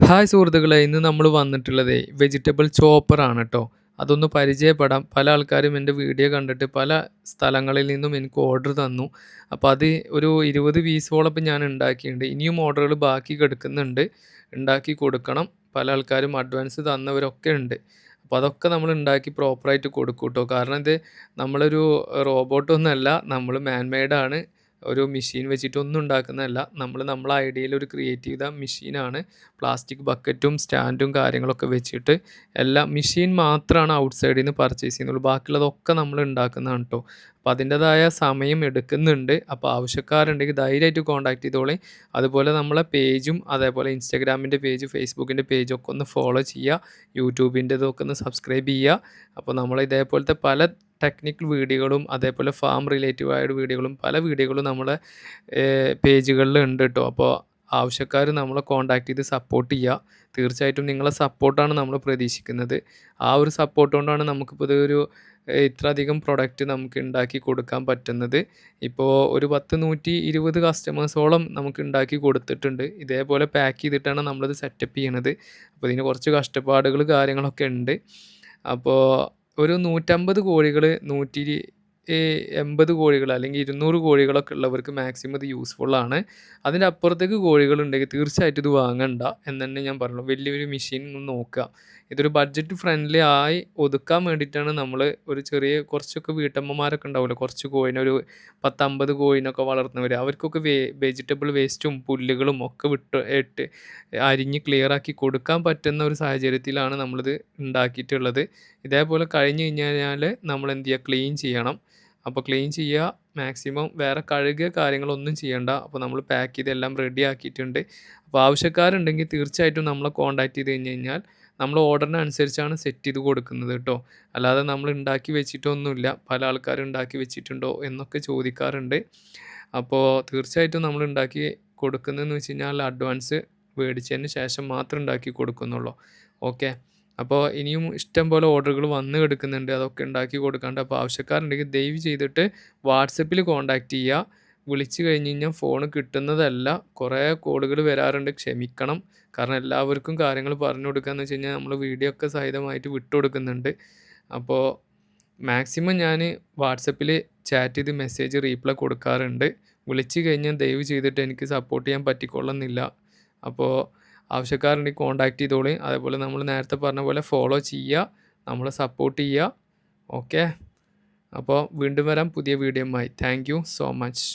Hi സുഹൃത്തുക്കളെ! ഇന്ന് നമ്മൾ വന്നിട്ടുള്ളതേ വെജിറ്റബിൾ ചോപ്പറാണ് ട്ടോ. അതൊന്ന് പരിചയപ്പെടാം. പല ആൾക്കാരും എൻ്റെ വീഡിയോ കണ്ടിട്ട് പല സ്ഥലങ്ങളിൽ നിന്നും എനിക്ക് ഓർഡർ തന്നു. അപ്പോൾ അത് ഒരു 20 പീസോളം ഇപ്പം ഞാൻ ഉണ്ടാക്കിയിട്ടുണ്ട്. ഇനിയും ഓർഡറുകൾ ബാക്കി കിടക്കുന്നുണ്ട്. ഉണ്ടാക്കി കൊടുക്കണം. പല ആൾക്കാരും അഡ്വാൻസ് തന്നവരൊക്കെ ഉണ്ട്. അപ്പോൾ അതൊക്കെ നമ്മൾ ഉണ്ടാക്കി പ്രോപ്പറായിട്ട് കൊടുക്കും ട്ടോ. കാരണം ഇത് നമ്മളൊരു റോബോട്ടൊന്നുമല്ല. നമ്മൾ മാൻ മെയ്ഡ് ആണ്. ഒരു മെഷീൻ വെച്ചിട്ടൊന്നും ഉണ്ടാക്കുന്നതല്ല. നമ്മൾ നമ്മളെ ഐഡിയയിൽ ഒരു ക്രിയേറ്റ് ചെയ്ത മെഷീനാണ്. പ്ലാസ്റ്റിക് ബക്കറ്റും സ്റ്റാൻഡും കാര്യങ്ങളൊക്കെ വെച്ചിട്ട് എല്ലാം മെഷീൻ മാത്രമാണ് ഔട്ട്സൈഡിൽ നിന്ന് പർച്ചേസ് ചെയ്യുന്നുള്ളൂ. ബാക്കിയുള്ളതൊക്കെ നമ്മൾ ഉണ്ടാക്കുന്നതാണ് ട്ടോ. അപ്പോൾ അതിൻ്റേതായ സമയം എടുക്കുന്നുണ്ട്. അപ്പോൾ ആവശ്യക്കാരുണ്ടെങ്കിൽ ധൈര്യമായിട്ട് കോൺടാക്ട് ചെയ്തോളി. അതുപോലെ നമ്മളെ പേജും അതേപോലെ ഇൻസ്റ്റാഗ്രാമിൻ്റെ പേജ്, ഫേസ്ബുക്കിൻ്റെ പേജൊക്കെ ഒന്ന് ഫോളോ ചെയ്യുക. യൂട്യൂബിൻ്റെതൊക്കെ ഒന്ന് സബ്സ്ക്രൈബ് ചെയ്യുക. അപ്പോൾ നമ്മൾ ഇതേപോലത്തെ പല ടെക്നിക്കൽ വീഡിയോകളും അതേപോലെ ഫാം റിലേറ്റീവ് ആയ വീഡിയോകളും പല വീഡിയോകളും നമ്മളെ പേജുകളിൽ ഉണ്ട് ട്ടോ. അപ്പോൾ ആവശ്യക്കാർ നമ്മളെ കോൺടാക്ട് ചെയ്ത് സപ്പോർട്ട് ചെയ്യുക. തീർച്ചയായിട്ടും നിങ്ങളെ സപ്പോർട്ടാണ് നമ്മൾ പ്രതീക്ഷിക്കുന്നത്. ആ ഒരു സപ്പോർട്ട് കൊണ്ടാണ് നമുക്കിപ്പോൾ ഇതൊരു ഇത്രയധികം പ്രൊഡക്റ്റ് നമുക്ക് ഉണ്ടാക്കി കൊടുക്കാൻ പറ്റുന്നത്. ഇപ്പോൾ ഒരു 10, 120 കസ്റ്റമേഴ്സോളം നമുക്ക് ഉണ്ടാക്കി കൊടുത്തിട്ടുണ്ട്. ഇതേപോലെ പാക്ക് ചെയ്തിട്ടാണ് നമ്മളിത് സെറ്റപ്പ് ചെയ്യണത്. അപ്പോൾ ഇതിന് കുറച്ച് കഷ്ടപ്പാടുകൾ കാര്യങ്ങളൊക്കെ ഉണ്ട്. അപ്പോൾ ഒരു 150 കോഴികൾ, 180 കോഴികൾ അല്ലെങ്കിൽ 200 കോഴികളൊക്കെ ഉള്ളവർക്ക് മാക്സിമം ഇത് യൂസ്ഫുള്ളാണ്. അതിൻ്റെ അപ്പുറത്തേക്ക് കോഴികളുണ്ടെങ്കിൽ തീർച്ചയായിട്ടും ഇത് വാങ്ങണ്ട എന്ന് തന്നെ ഞാൻ പറയുള്ളൂ. വലിയൊരു മെഷീൻ നോക്കുക. ഇതൊരു ബഡ്ജറ്റ് ഫ്രണ്ട്ലി ആയി ഒതുക്കാൻ വേണ്ടിയിട്ടാണ് നമ്മൾ ഒരു ചെറിയ കുറച്ചൊക്കെ വീട്ടമ്മമാരൊക്കെ ഉണ്ടാവുമല്ലോ, കുറച്ച് കോഴിനെ ഒരു 10, 50 കോഴിനൊക്കെ വളർത്തുന്നവർ, അവർക്കൊക്കെ വെജിറ്റബിൾ വേസ്റ്റും പുല്ലുകളും ഒക്കെ ഇട്ട് അരിഞ്ഞ് ക്ലിയറാക്കി കൊടുക്കാൻ പറ്റുന്ന ഒരു സാഹചര്യത്തിലാണ് നമ്മളിത് ഉണ്ടാക്കിയിട്ടുള്ളത്. ഇതേപോലെ കഴിഞ്ഞ് കഴിഞ്ഞാൽ നമ്മൾ എന്ത് ചെയ്യുക, ക്ലീൻ ചെയ്യണം. അപ്പോൾ ക്ലീൻ ചെയ്യുക മാക്സിമം, വേറെ കഴുകുക കാര്യങ്ങളൊന്നും ചെയ്യണ്ട. അപ്പോൾ നമ്മൾ പാക്ക് ചെയ്ത് എല്ലാം റെഡി ആക്കിയിട്ടുണ്ട്. അപ്പോൾ ആവശ്യക്കാരുണ്ടെങ്കിൽ തീർച്ചയായിട്ടും നമ്മളെ കോൺടാക്ട് ചെയ്ത് കഴിഞ്ഞ് കഴിഞ്ഞാൽ നമ്മൾ ഓർഡറിനനുസരിച്ചാണ് സെറ്റ് ചെയ്ത് കൊടുക്കുന്നത് കേട്ടോ. അല്ലാതെ നമ്മൾ ഉണ്ടാക്കി വെച്ചിട്ടൊന്നുമില്ല. പല ആൾക്കാരും ഉണ്ടാക്കി വെച്ചിട്ടുണ്ടോ എന്നൊക്കെ ചോദിക്കാറുണ്ട്. അപ്പോൾ തീർച്ചയായിട്ടും നമ്മൾ ഉണ്ടാക്കി കൊടുക്കുന്നതെന്ന് വെച്ച് കഴിഞ്ഞാൽ അഡ്വാൻസ് മേടിച്ചതിന് ശേഷം മാത്രം ഉണ്ടാക്കി കൊടുക്കുന്നുള്ളൂ. ഓക്കെ. അപ്പോൾ ഇനിയും ഇഷ്ടം പോലെ ഓർഡറുകൾ വന്ന് കിടക്കുന്നുണ്ട്. അതൊക്കെ ഉണ്ടാക്കി കൊടുക്കാണ്ട്. അപ്പോൾ ആവശ്യക്കാരുണ്ടെങ്കിൽ ദയവ് ചെയ്തിട്ട് വാട്സപ്പിൽ കോൺടാക്ട് ചെയ്യുക. വിളിച്ച് കഴിഞ്ഞ് കഴിഞ്ഞാൽ ഫോൺ കിട്ടുന്നതല്ല. കുറേ കോളുകൾ വരാറുണ്ട്. ക്ഷമിക്കണം. കാരണം എല്ലാവർക്കും കാര്യങ്ങൾ പറഞ്ഞു കൊടുക്കുകയെന്ന് വെച്ച് കഴിഞ്ഞാൽ നമ്മൾ വീഡിയോ ഒക്കെ സഹിതമായിട്ട് വിട്ടു കൊടുക്കുന്നുണ്ട്. അപ്പോൾ മാക്സിമം ഞാൻ വാട്സപ്പിൽ ചാറ്റ് ചെയ്ത് മെസ്സേജ് റീപ്ലൈ കൊടുക്കാറുണ്ട്. വിളിച്ച് കഴിഞ്ഞാൽ ദയവ് ചെയ്തിട്ട് എനിക്ക് സപ്പോർട്ട് ചെയ്യാൻ പറ്റിക്കൊള്ളുന്നില്ല. അപ്പോൾ ആവശ്യക്കാരുണ്ടെങ്കിൽ കോൺടാക്ട് ചെയ്തോളി. അതേപോലെ നമ്മൾ നേരത്തെ പറഞ്ഞ പോലെ ഫോളോ ചെയ്യുക, നമ്മളെ സപ്പോർട്ട് ചെയ്യുക. ഓക്കെ. അപ്പോൾ വീണ്ടും വരാം പുതിയ വീഡിയോയുമായി. Thank you so much.